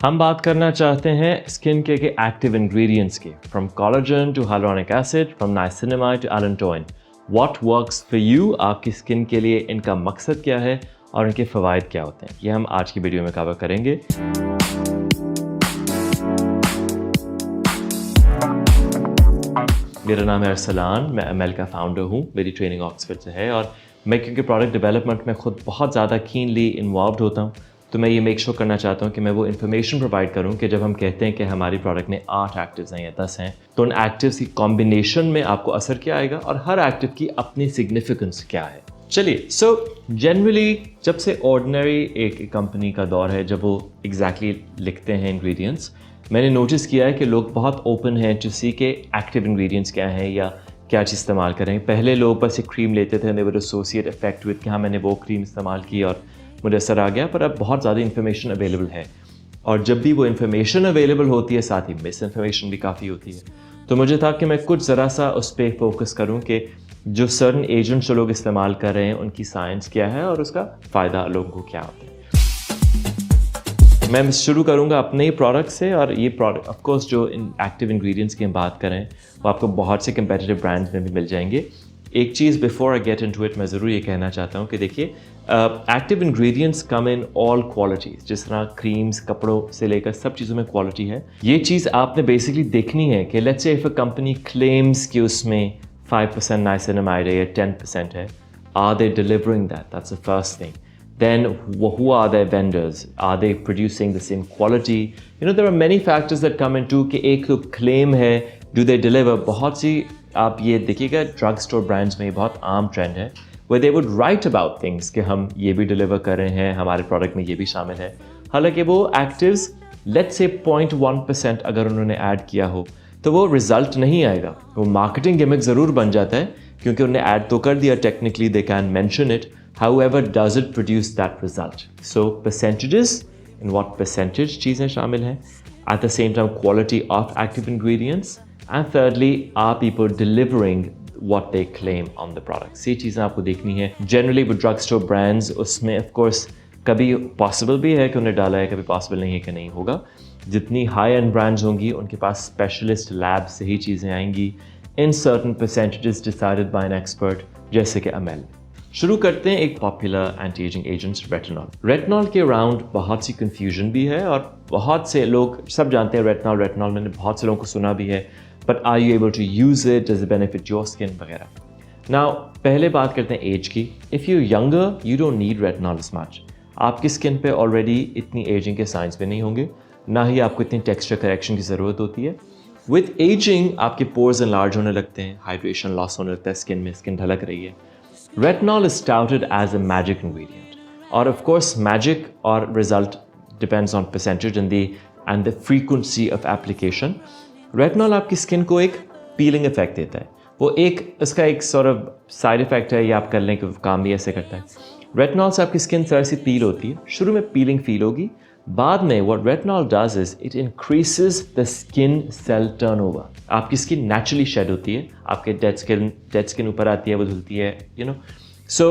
हम बात करना चाहते हैं स्किन केयर के एक्टिव इंग्रेडिएंट्स की, from collagen to hyaluronic acid, from niacinamide to allantoin. What works for you, आपकी स्किन के लिए इनका मकसद क्या है और इनके फ़वाइद क्या होते हैं, ये हम आज की वीडियो में कवर करेंगे। मेरा नाम है अरसलान, मैं एमएल का फाउंडर हूँ। मेरी ट्रेनिंग ऑक्सफोर्ड से है और मैं क्योंकि प्रोडक्ट डेवलपमेंट में खुद बहुत ज़्यादा कीनली इन्वॉल्व होता हूँ, तो मैं ये मेक श्योर करना चाहता हूँ कि मैं वो इन्फॉर्मेशन प्रोवाइड करूँ कि जब हम कहते हैं कि हमारी प्रोडक्ट में 8 एक्टिव्स हैं या 10 हैं, तो उन एक्टिव्स की कॉम्बिनेशन में आपको असर क्या आएगा और हर एक्टिव की अपनी सिग्निफिकेंस क्या है। चलिए, जनरली जब से ऑर्डिनरी एक कंपनी का दौर है, जब वो एग्जैक्टली लिखते हैं इंग्रेडिएंट्स, मैंने नोटिस किया है कि लोग बहुत ओपन हैं टू सी के एक्टिव इंग्रेडिएंट्स क्या हैं या क्या चीज़ इस्तेमाल करें। पहले लोग बस एक क्रीम लेते थे, they would associate effect with कि हाँ मैंने वो क्रीम इस्तेमाल की और मुझे असर आ गया, पर अब बहुत ज़्यादा इन्फॉर्मेशन अवेलेबल है और जब भी वो इन्फॉर्मेशन अवेलेबल होती है साथ ही मिस इन्फॉर्मेशन भी काफ़ी होती है। तो मुझे था कि मैं कुछ ज़रा सा उस पर फोकस करूँ कि जो सर्टन एजेंट्स जो लोग इस्तेमाल कर रहे हैं उनकी साइंस क्या है और उसका फ़ायदा लोगों को क्या होता है। मैं शुरू करूंगा अपने ही प्रोडक्ट से, और ये प्रोडक्ट ऑफ कोर्स जो एक्टिव इंग्रेडिएंट्स की हम बात करें वो आपको बहुत से कंपेटिटिव ब्रांड्स में भी मिल जाएंगे। एक चीज़ before I get into it मैं ज़रूर ये कहना चाहता हूँ कि देखिए, active ingredients come in all qualities. जिस तरह क्रीम्स, कपड़ों से लेकर सब चीज़ों में क्वालिटी है। ये चीज़ आपने बेसिकली देखनी है कि let's say if a company claims कि उसमें 5% नाइसिनामाइड है या 10% है, are they delivering that? That's the first thing. Then who are their vendors? Are they producing the same quality? You know, there are many factors that come into कि एक तो claim है, do they deliver? बहुत सी आप ये देखिएगा drug store brands में बहुत आम ट्रेंड है where they would write about things कि हम ये भी डिलीवर कर रहे हैं, हमारे प्रोडक्ट में ये भी शामिल है। हालांकि वो एक्टिव्स लेट्स से 0.1% अगर उन्होंने ऐड किया हो तो वो रिजल्ट नहीं आएगा। वो मार्केटिंग गिमिक ज़रूर बन जाता है क्योंकि उन्होंने ऐड तो कर दिया, technically they can mention it, however does it produce that result? So percentages, in what percentage चीज़ें शामिल हैं, at the same time quality of active ingredients, and thirdly are people delivering what they claim on the products? ये चीज़ें आपको देखनी है। Generally वो drug store brands, उसमें of course कभी possible भी है कि उन्हें डाला है, कभी possible नहीं है कि नहीं होगा। जितनी high end brands होंगी उनके पास specialist lab से ही चीज़ें आएंगी in certain percentages decided by an expert, जैसे कि एमएल। शुरू करते हैं एक popular anti ageing agents retinol. Retinol के अराउंड बहुत सी कंफ्यूजन भी है और बहुत से लोग सब जानते हैं रेटिनॉल मैंने बहुत से लोगों को सुना भी है, but are you able to use it, does it benefit your skin वगैरह। नाउ पहले बात करते हैं एज की। If you younger you don't need retinol as much. आपकी स्किन पे ऑलरेडी इतनी एजिंग के साइंस पे नहीं होंगे, ना ही आपको इतनी टेक्सचर करेक्शन की ज़रूरत होती है। विद एजिंग आपके पोर्स एनलार्ज होने लगते हैं, हाइड्रेशन लॉस होने लगता है स्किन में, स्किन ढलक रही है। Retinol is touted as a magic ingredient, or of course magic or result depends on percentage and the frequency of application. Retinol आपकी स्किन को एक पीलिंग इफेक्ट देता है। वो एक इसका एक sort of साइड इफेक्ट है, या आप कर लें कि काम भी ऐसे करता है। रेटिनॉल से आपकी स्किन थोड़ी सी पील होती है, शुरू में पीलिंग फील होगी, बाद में what retinol does is it increases the skin cell turnover. आपकी स्किन नेचुरली शेड होती है, आपके डेड स्किन ऊपर आती है, वो धुलती है, you know. So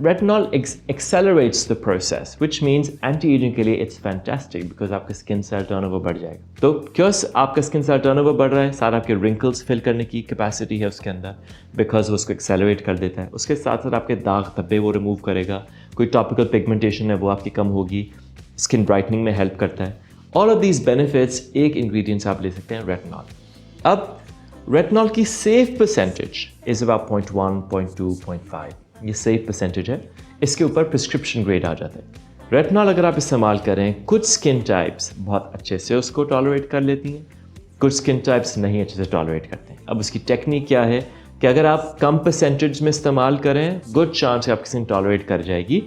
retinol accelerates the process, which means anti-aging के लिए it's fantastic because आपका स्किन सेल टर्नओवर बढ़ जाएगा। तो क्यों आपका स्किन सेल टर्नओवर बढ़ रहा है? सारा आपके रिंकल्स फिल करने की कैपेसिटी है उसके अंदर, बिकॉज वो उसको एक्सेलरेट कर देता है। उसके साथ साथ आपके दाग धब्बे वो रिमूव करेगा, कोई टॉपिकल पिगमेंटेशन है वो आपकी कम होगी, स्किन ब्राइटनिंग में हेल्प करता है। ऑल ऑफ दीज बेनिफिट्स एक इंग्रेडिएंट्स आप ले सकते हैं, रेटिनॉल। अब रेटिनॉल की सेफ परसेंटेज इज अबाउट 0.1, 0.2, 0.5, ये सेफ परसेंटेज है। इसके ऊपर प्रिस्क्रिप्शन ग्रेड आ जाता है। रेटिनॉल अगर आप इस्तेमाल करें, कुछ स्किन टाइप्स बहुत अच्छे से उसको टॉलरेट कर लेती हैं, कुछ स्किन टाइप्स नहीं अच्छे से टॉलरेट करते हैं। अब उसकी टेक्निक क्या है कि अगर आप कम परसेंटेज में इस्तेमाल करें, गुड चांस है आपकी स्किन टॉलरेट कर जाएगी।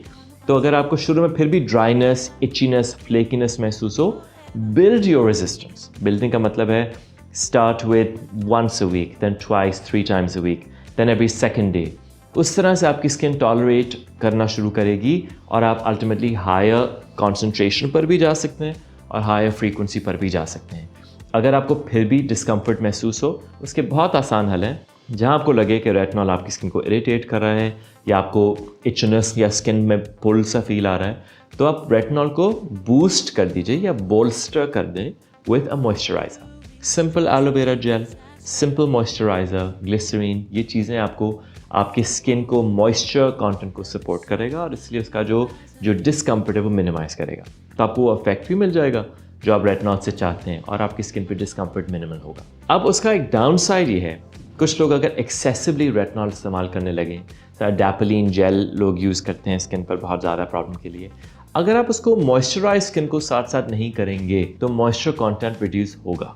तो अगर आपको शुरू में फिर भी ड्राइनेस, इचीनेस, फ्लेकीनेस महसूस हो, बिल्ड योर रेजिस्टेंस। बिल्डिंग का मतलब है start with once a week, then twice, 3 times a week, then every second day. उस तरह से आपकी स्किन टॉलरेट करना शुरू करेगी और आप अल्टीमेटली हायर कॉन्सेंट्रेशन पर भी जा सकते हैं और हायर फ्रीक्वेंसी पर भी जा सकते हैं। अगर आपको फिर भी डिस्कम्फर्ट महसूस हो, उसके बहुत आसान हल हैं। जहाँ आपको लगे कि रेटिनॉल आपकी स्किन को इरिटेट कर रहा है या आपको इचनेस या स्किन में पुल सा फील आ रहा है, तो आप रेटिनॉल को बूस्ट कर दीजिए या बोल्स्टर कर दें with a moisturiser. Simple aloe vera gel, simple moisturiser, glycerine, ये चीज़ें आपको आपकी स्किन को मॉइस्चर कंटेंट को सपोर्ट करेगा और इसलिए उसका जो डिस्कम्फर्ट है वो मिनिमाइज़ करेगा। तो आपको वो इफेक्ट भी मिल जाएगा जो आप रेटिनॉल से चाहते हैं और आपकी स्किन पे डिस्कम्फर्ट मिनिमल होगा। अब उसका एक डाउन साइड ये है, कुछ लोग अगर एक्सेसिवली रेटिनॉल इस्तेमाल करने लगे, डैपलिन जेल लोग यूज़ करते हैं स्किन पर बहुत ज़्यादा प्रॉब्लम के लिए, अगर आप उसको मॉइस्चराइज स्किन को साथ साथ नहीं करेंगे तो मॉइस्चर कंटेंट रिड्यूस होगा।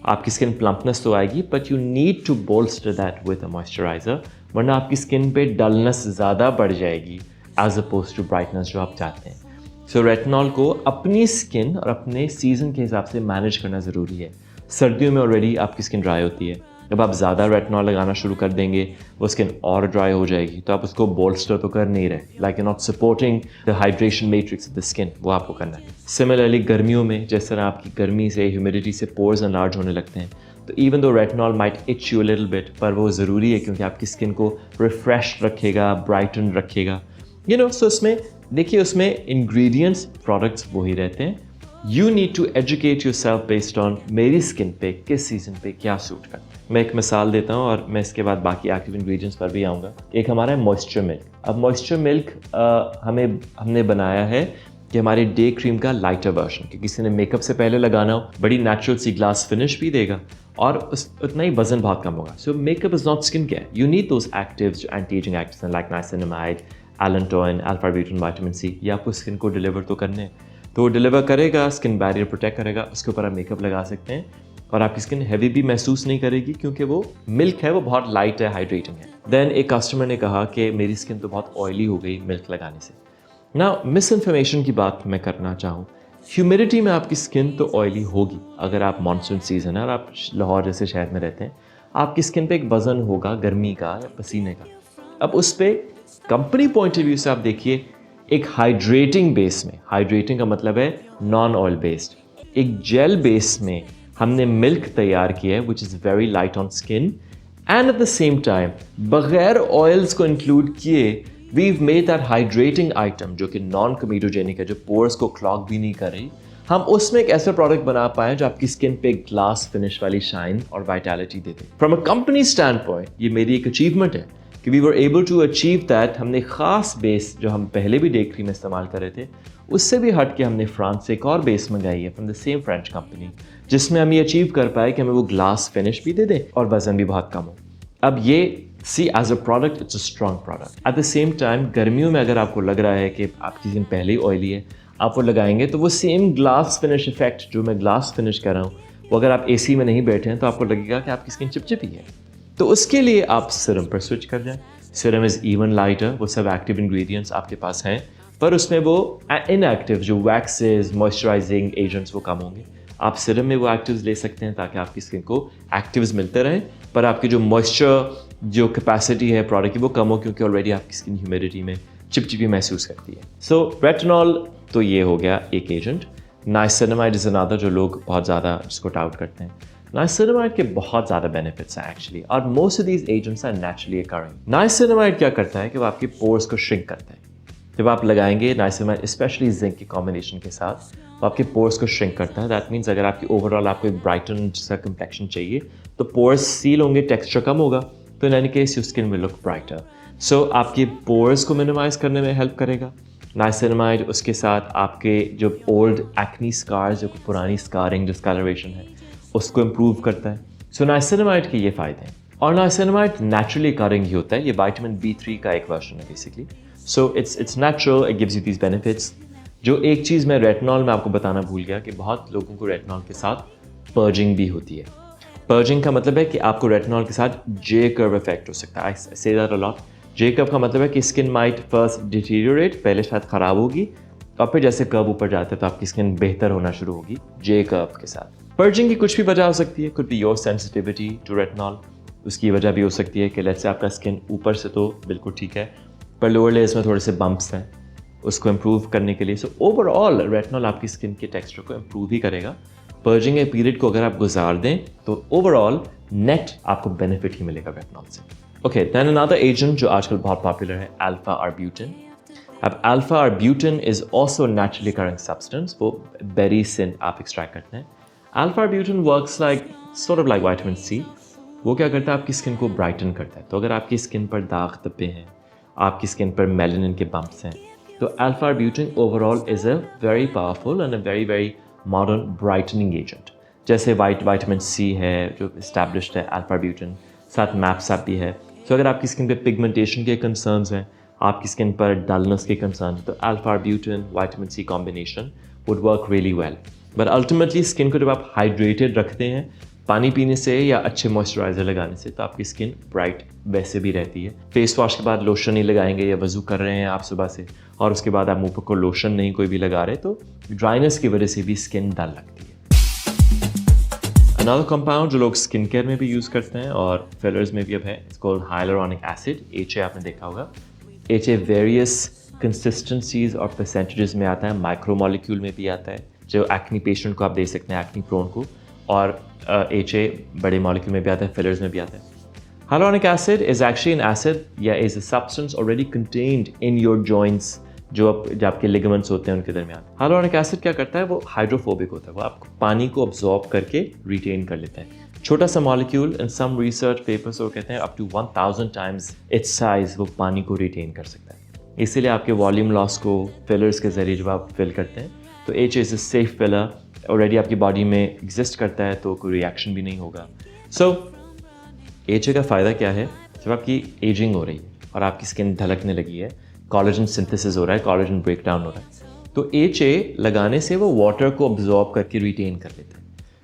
आपकी स्किन प्लम्पनेस तो आएगी but you need to bolster that with a moisturiser, वरना आपकी स्किन पे डलनेस ज़्यादा बढ़ जाएगी एज अपोज टू ब्राइटनेस जो आप चाहते हैं। सो रेटिनॉल को अपनी स्किन और अपने सीजन के हिसाब से मैनेज करना ज़रूरी है। सर्दियों में ऑलरेडी आपकी स्किन ड्राई होती है, जब आप ज़्यादा रेटिनॉल लगाना शुरू कर देंगे वो स्किन और ड्राई हो जाएगी, तो आप उसको बोल्स्टर तो कर नहीं रहे, like you not supporting the hydration matrix of the skin, वो आपको करना है। सिमिलरली गर्मियों में जिस तरह आपकी गर्मी से ह्यूमिडिटी से पोर्स एनलार्ज होने लगते हैं, तो even though retinol might etch you a little bit, पर वो ज़रूरी है क्योंकि आपकी स्किन को रिफ्रेश रखेगा, ब्राइटन रखेगा, यू नो। सो उसमें देखिए, उसमें इंग्रेडिएंट्स प्रोडक्ट्स वही रहते हैं। You need to educate your self based on मेरी स्किन पे किस सीजन पे क्या सूट करता है। मैं एक मिसाल देता हूँ और मैं इसके बाद बाकी एक्टिव इंग्रेडिएंट्स पर भी आऊँगा। एक हमारा है मॉइस्चर मिल्क। अब मॉइस्चर मिल्क हमने बनाया है कि हमारे डे क्रीम का लाइटर वर्जन, कि किसी ने मेकअप से पहले लगाना हो, बड़ी नेचुरल सी ग्लास फिनिश भी देगा और उतना ही वजन बहुत कम होगा। So makeup is not skin care, you need those actives जो एंटी एजिंग एक्टिव्स हैं like niacinamide, allantoin, alpha butane, vitamin C, ये आपको स्किन को डिलीवर तो करने हैं। तो वो डिलीवर करेगा, स्किन बैरियर प्रोटेक्ट करेगा, उसके ऊपर आप मेकअप लगा सकते हैं और आपकी स्किन हैवी भी महसूस नहीं करेगी क्योंकि वो मिल्क है, वो बहुत लाइट है, हाइड्रेटिंग है। देन एक कस्टमर ने कहा कि मेरी स्किन तो बहुत ऑयली हो गई मिल्क लगाने से। ना मिस इन्फॉर्मेशन की बात मैं करना चाहूँ, ह्यूमिडिटी में आपकी स्किन तो ऑयली होगी। अगर आप मानसून सीजन है और आप लाहौर जैसे शहर में रहते हैं, आपकी स्किन पे एक वजन होगा गर्मी का या पसीने का। अब उस पर कंपनी पॉइंट ऑफ व्यू से आप देखिए, एक हाइड्रेटिंग बेस में, हाइड्रेटिंग का मतलब है नॉन ऑयल बेस्ड, एक जेल बेस में हमने मिल्क तैयार किया है which is very light on skin and at the same time बगैर ऑयल्स को इंक्लूड किए we've made that hydrating item जो कि नॉन कमीडोजेनिक है, जो पोर्स को क्लॉग भी नहीं कर रही। हम उसमें एक ऐसा प्रोडक्ट बना पाए जो आपकी स्किन पे ग्लास फिनिश वाली शाइन और वाइटैलिटी देते। From a company standpoint ये मेरी एक अचीवमेंट है कि we were able to achieve that. हमने ख़ास बेस जो हम पहले भी डे क्रीम इस्तेमाल कर रहे थे, उससे भी हट के हमने फ्रांस से एक और बेस मंगाई है from the same French company, जिसमें हम ये अचीव कर पाए कि हमें वो ग्लास फिनिश भी दे दें और वजन भी बहुत कम हो। अब ये see as a product it's a strong product. At the same time गर्मियों में अगर आपको लग रहा है कि आपकी स्किन पहले ही ऑयली है, आप वो लगाएंगे तो वो सेम ग्लास फिनिश इफेक्ट जो मैं ग्लास फिनिश कर रहा हूँ, वो अगर आप एसी में नहीं बैठे हैं तो आपको लगेगा कि आपकी स्किन चिपचिपी है। तो उसके लिए आप सीरम पर स्विच कर जाएं। सीरम इज़ इवन लाइटर, वो सब एक्टिव इंग्रेडिएंट्स आपके पास हैं, पर उसमें वो इनएक्टिव जो वैक्सेस, मॉइस्चराइजिंग एजेंट्स वो कम होंगे। आप सीरम में वो एक्टिव्स ले सकते हैं ताकि आपकी स्किन को एक्टिव्स मिलते रहें, पर आपकी जो मॉइस्चर जो कैपेसिटी है प्रोडक्ट की वो कम हो, क्योंकि ऑलरेडी आपकी स्किन ह्यूमिडिटी में चिपचिपी महसूस करती है। सो रेटिनॉल तो ये हो गया एक एजेंट। नाइसिनामाइड इज़ अनदर जो लोग बहुत ज़्यादा जिसको डाउट करते हैं। नाइसिनामाइड के बहुत ज़्यादा बेनिफिट्स हैं एक्चुअली, और most of these agents are naturally occurring. Niacinamide क्या करता है कि वो आपके पोर्स को श्रिंक करता है। जब आप लगाएंगे नाइसिनामाइड स्पेशली जिंक की कॉम्बिनेशन के साथ, तो आपके पोर्स को श्रिंक करता है। दैट मीन्स अगर आपकी ओवरऑल आपको एक ब्राइटन सा कम्प्लेक्शन चाहिए तो पोर्स सील होंगे, टेक्सचर कम होगा, तो in any case your skin will look brighter. So आपके पोर्स को मिनिमाइज करने में हेल्प करेगा नाइसिनामाइड। उसके साथ आपके जो ओल्ड एक्नी स्कार्स, जो पुरानी स्कारिंग, डिस्कलरेशन है, उसको इम्प्रूव करता है। सो नाइसिनामाइड के ये फ़ायदे हैं, और नाइसिनामाइड नेचुरली अकरिंग ही होता है। ये विटामिन B3 का एक वर्जन है basically. So it's natural, it gives you these benefits. जो एक चीज़ मैं रेटिनॉल में आपको बताना भूल गया कि बहुत लोगों को रेटिनॉल के साथ पर्जिंग भी होती है। पर्जिंग का मतलब है कि आपको रेटिनॉल के साथ जे कर्व इफेक्ट हो सकता है। I say that a lot. J curve का मतलब है कि स्किन माइट फर्स्ट डिटीरियोरेट, पहले शायद ख़राब होगी, और फिर जैसे कर्व ऊपर जाता है तो आपकी स्किन बेहतर होना शुरू होगी जे कर्व के साथ। पर्जिंग की कुछ भी वजह हो सकती है, could be your sensitivity to retinol. उसकी वजह भी हो सकती है कि लेट्स से आपका स्किन ऊपर से तो बिल्कुल ठीक है, पर लोअर लेयर्स में थोड़े से बम्प्स हैं, उसको इम्प्रूव करने के लिए। सो ओवरऑल रेटिनॉल आपकी स्किन के टेक्सचर को इम्प्रूव ही करेगा, पर्जिंग के पीरियड को अगर आप गुजार दें तो ओवरऑल नेट आपको बेनिफिट ही मिलेगा रेटिनॉल से। ओके, देन अनदर एजेंट जो आजकल बहुत पॉपुलर है, अल्फा आर्ब्यूटिन। अब alpha arbutin is also naturally occurring substance, वो बेरी से आप एक्सट्रैक्ट करते हैं। Alpha arbutin works like sort of like vitamin C. वो क्या करता है, आपकी स्किन को ब्राइटन करता है। तो अगर आपकी स्किन पर दाग धब्बे हैं, आपकी स्किन पर मेलानिन के बम्प्स हैं, तो alpha arbutin overall is a very powerful and a very very modern brightening agent. जैसे विटामिन सी है जो इस्टेब्लिश्ड है, अल्फा आर्ब्यूटिन, साथ मैप्सअप भी है। तो अगर आपकी स्किन पे पिगमेंटेशन के कंसर्न्स हैं, आपकी स्किन पर डलनेस के कंसर्न, तो alpha arbutin vitamin C combination would work really well. But ultimately skin को जब आप हाइड्रेटेड रखते हैं पानी पीने से या अच्छे मॉइस्चराइज़र लगाने से, तो आपकी स्किन ब्राइट वैसे भी रहती है। फेस वॉश के बाद लोशन नहीं लगाएंगे या वज़ू कर रहे हैं आप सुबह से और उसके बाद आप मुँह पर कोई लोशन नहीं कोई भी लगा रहे, तो ड्राइनेस की वजह से भी स्किन डल लगती है। अनदर कंपाउंड जो लोग स्किन केयर में भी यूज़ करते हैं और फिलर्स में भी अब है, it's called hyaluronic acid, HA। आपने देखा होगा HA वेरियस कंसिस्टेंसीज और परसेंटेजेस में आता है, माइक्रो मॉलिक्यूल में भी आता है, जो एक्नी पेशेंट को आप दे सकते हैं, एक्नी प्रोन को, और HA बड़े मॉलिक्यूल में भी आता है, फिलर्स में भी आता है। Hyaluronic acid is actually an acid या is a substance already contained in your joints, जो आपके लिगामेंट्स होते हैं उनके दरमियान। Hyaluronic acid क्या करता है, वो हाइड्रोफोबिक होता है, वो आपको पानी को अब्जॉर्ब करके रिटेन कर लेता है। छोटा सा molecule, in some research papers वो कहते हैं up to 1000 times its size वो पानी को रिटेन कर सकता है। इसीलिए आपके वॉल्यूम लॉस को फिलर्स के जरिए जब आप फिल करते हैं तो HA is a safe filler, already आपकी बॉडी में एग्जिस्ट करता है तो कोई रिएक्शन भी नहीं होगा। सो HA का फ़ायदा क्या है, जब आपकी एजिंग हो रही है और आपकी स्किन ढलकने लगी है, कोलेजन सिंथेसिस हो रहा है, कोलेजन ब्रेक डाउन हो रहा है, तो HA लगाने से वो वाटर को अब्जॉर्ब करके रिटेन कर लेते हैं।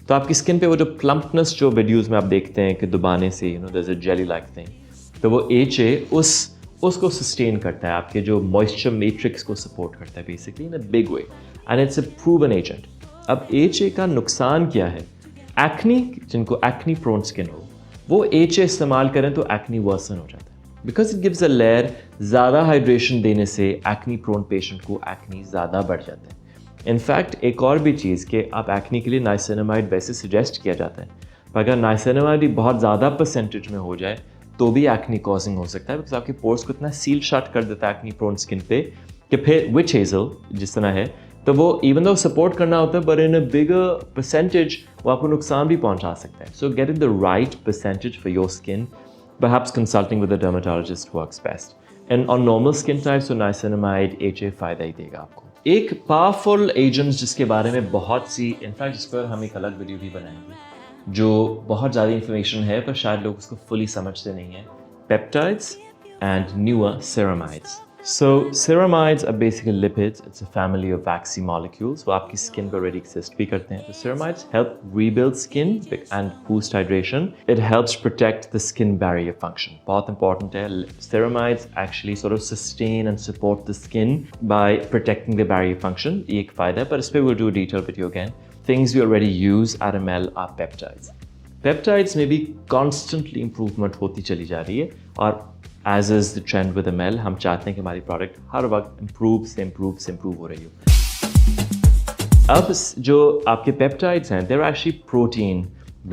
तो आपकी स्किन पे वो जो प्लम्पनेस जो वीडियोज़ में आप देखते हैं कि दबाने से there is a jelly like thing, तो वो HA उसको सस्टेन करता है, आपके जो मॉइस्चर मैट्रिक्स को सपोर्ट करता है basically in a big way, and it's a proven agent. अब HA का नुकसान क्या है, एक्नी, जिनको एक्नी प्रोन स्किन हो वो HA इस्तेमाल करें तो एक्नी वर्सन हो जाता है, because it gives a layer. ज़्यादा हाइड्रेशन देने से एक्नी प्रोन पेशेंट को एक्नी ज़्यादा बढ़ जाता है। इनफैक्ट एक और भी चीज़ कि आप एक्नी के लिए नाइसिनामाइड वैसे सजेस्ट किया जाता है, पर अगर नाइसिनामाइड बहुत ज़्यादा परसेंटेज में हो जाए तो भी एक्नी कॉजिंग हो सकता है, बिकॉज आपके पोर्स को इतना सील शट कर देता है एक्नी प्रोन स्किन पे कि फिर विच हेज़ल जिस तरह है, तो वो इवन दो सपोर्ट करना होता है but in a bigger percentage वो आपको नुकसान भी पहुंचा सकता है। So getting the right percentage for your skin, perhaps consulting with a dermatologist works best. And on normal skin types, so niacinamide, HA फ़ायदा ही देगा आपको। एक पावरफुल एजेंट जिसके बारे में बहुत सी, इनफैक्ट जिस पर हम एक अलग वीडियो भी बनाएंगे, जो बहुत ज़्यादा इंफॉर्मेशन है पर शायद लोग उसको फुली समझते नहीं हैं, peptides and newer ceramides. So ceramides are basically lipids. It's a family of waxy molecules. वो आपकी skin पर already exist भी करते हैं। So ceramides help rebuild skin and boost hydration. It helps protect the skin barrier function. बहुत important है। Ceramides actually sort of sustain and support the skin by protecting the barrier function. ये एक फ़ायदा है, पर इस पर we'll do a detailed video again. Things we already use at ML are peptides. Peptides में भी constantly improvement होती चली जा रही है, और as is the trend with ML, हम चाहते हैं कि हमारी प्रोडक्ट हर वक्त improve हो रही हो। अब जो आपके पेप्टाइड्स हैं, they're actually protein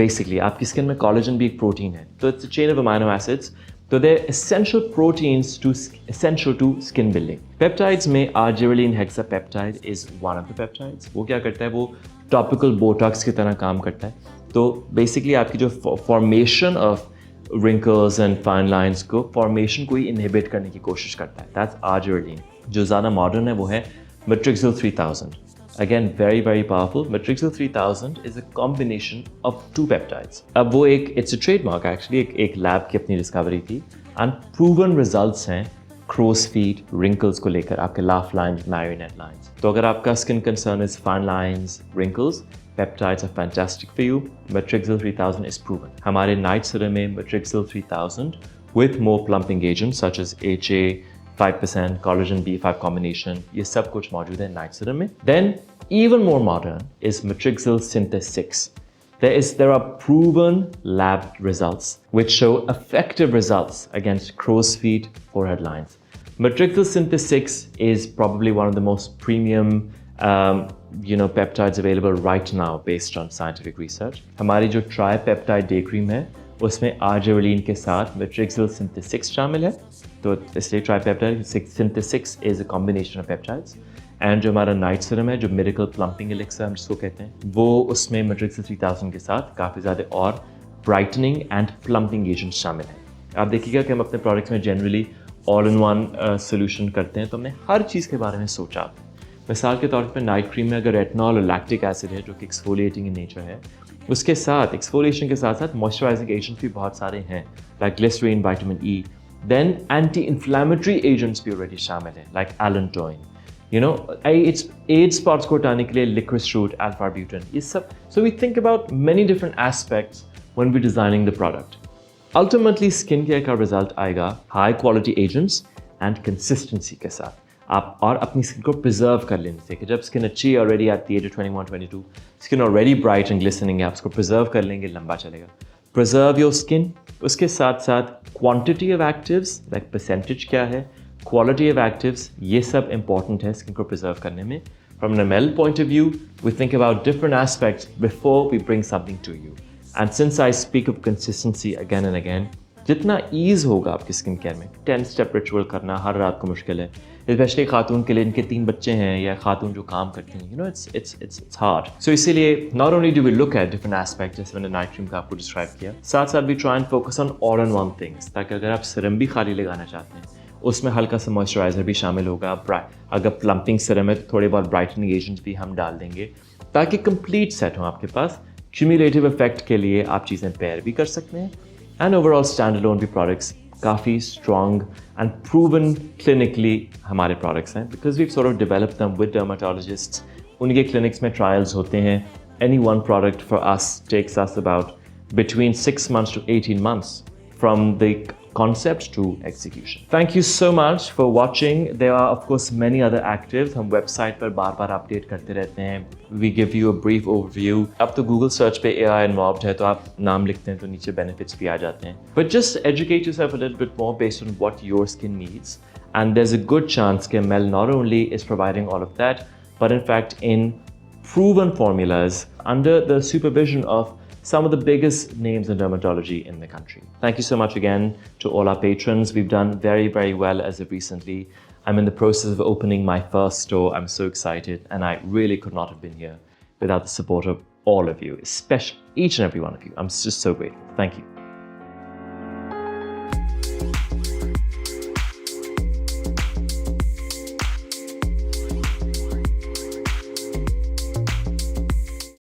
basically। आपकी स्किन में कोलेजन भी एक प्रोटीन है, तो it's a chain of amino acids, तो they're essential proteins essential to skin building। Peptides में argireline hexapeptide is one of the peptides। वो क्या करता है, वो टॉपिकल बोटॉक्स की तरह काम करता है। तो बेसिकली आपकी जो formation of wrinkles and fine lines को फॉर्मेशन को ही इनहिबिट करने की कोशिश करता है। That's argireline। जो ज़्यादा मॉडर्न है वो है Matrixyl 3000। Again, very very powerful। Matrixyl 3000 is a combination of two peptides। अब वो it's a trademark actually, एक लैब की अपनी डिस्कवरी थी, and proven results हैं crow's feet, wrinkles को लेकर, आपके laugh lines, marionette lines। तो अगर आपका skin concern is fine lines, wrinkles, peptides are fantastic for you। Matrixyl 3000 is proven। हमारे नाइट सीरम में Matrixyl 3000 with more plumping agents such as HA, 5%, collagen B5 combination, ये सब कुछ मौजूद है नाइट सीरम में। Then even more modern is Matrixyl Synthes 6। There are proven lab results which show effective results against crow's feet, forehead lines। Matrixyl Synthes 6 is probably one of the most premium peptides available right now based on scientific research. हमारी जो try peptide day cream है उसमें arginine के साथ मेट्रिक्सिल synthesis शामिल है, तो इसलिए try peptide synthesis is a combination of peptides. And जो हमारा नाइट सीरम है, जो मिरेकल प्लम्पिंग एलिक्सर हम जिसको कहते हैं, वो उसमें मेट्रिक्सिल 3000 के साथ काफ़ी ज़्यादा और ब्राइटनिंग एंड प्लम्पिंग एजेंट्स शामिल हैं। आप देखिएगा कि हम अपने प्रोडक्ट्स में generally all in one solution करते हैं, तो हमने हर चीज़ के बारे में सोचा। मिसाल के तौर पर नाइट क्रीम में अगर रेटिनॉल और लैक्टिक एसिड है जो कि एक्सफोलिएटिंग इन नेचर है, उसके साथ एक्सफोलिएशन के साथ साथ मॉइस्चराइजिंग एजेंट्स भी बहुत सारे हैं, like glycerine, vitamin E. Then anti inflammatory agents भी ऑलरेडी शामिल हैं, लाइक एलेंटोइन, एज स्पॉट्स को हटाने के लिए लिक्रिस रूट, अल्फा ब्यूटेन, ये सब। So we think about many different aspects when we designing the product. Ultimately skin care का रिजल्ट आएगा high quality agents and consistency के साथ, आप और अपनी स्किन को प्रिजर्व कर लेने से, कि जब स्किन अच्छी ऑलरेडी आती है, जो 21-22 skin already bright and glistening है, आप उसको प्रिजर्व कर लेंगे, लंबा चलेगा। प्रिजर्व योर स्किन, उसके साथ साथ quantity of actives, like percentage क्या है, क्वालिटी ऑफ एक्टिव्स, ये सब इंपॉर्टेंट है स्किन को प्रिजर्व करने में। From an ML point of view, we think about different aspects before we bring something to you. And since I speak of consistency again and again, जितना ease होगा आपकी skin care में, 10 step ritual करना हर रात को मुश्किल है, specially खातून के लिए, इनके 3 बच्चे हैं या खातून जो काम करती हैं, इट्स हार्ड। सो इसीलिए not only do we look at different aspect, जैसे मैंने नाइट क्रीम का आपको डिस्क्राइब किया, साथ साथ भी try and focus on all in one things, ताकि अगर आप सिरम भी खाली लगाना चाहते हैं, उसमें हल्का सा मॉइस्चराइजर भी शामिल होगा। अगर प्लम्पिंग सिरम है तो थोड़े बहुत ब्राइटनिंग एजेंट्स भी हम डाल देंगे, ताकि कंप्लीट सेट हो आपके पास। क्यूमुलेटिव इफेक्ट के लिए आप चीज़ें पेयर भी कर सकते हैं, एंड ओवरऑल स्टैंड अलोन भी प्रोडक्ट्स काफ़ी स्ट्रॉन्ग एंड प्रूवन क्लिनिकली हमारे प्रोडक्ट्स हैं, because we sort of develop them with dermatologists. उनके क्लिनिक्स में ट्रायल्स होते हैं। Any one product for us takes us about between 6 months to 18 months from the concept to execution. Thank you so much for watching. There are of course many other actives. हम website पर बार बार update करते रहते हैं. We give you a brief overview. अब तो Google search पे AI involved है, तो आप नाम लिखते हैं तो नीचे benefits भी आ जाते हैं. But just educate yourself a little bit more based on what your skin needs. And there's a good chance that Mel not only is providing all of that, but in fact in proven formulas under the supervision of some of the biggest names in dermatology in the country. Thank you so much again to all our patrons. We've done very, very well as of recently. I'm in the process of opening my first store. I'm so excited, and I really could not have been here without the support of all of you, especially each and every one of you. I'm just so grateful. Thank you.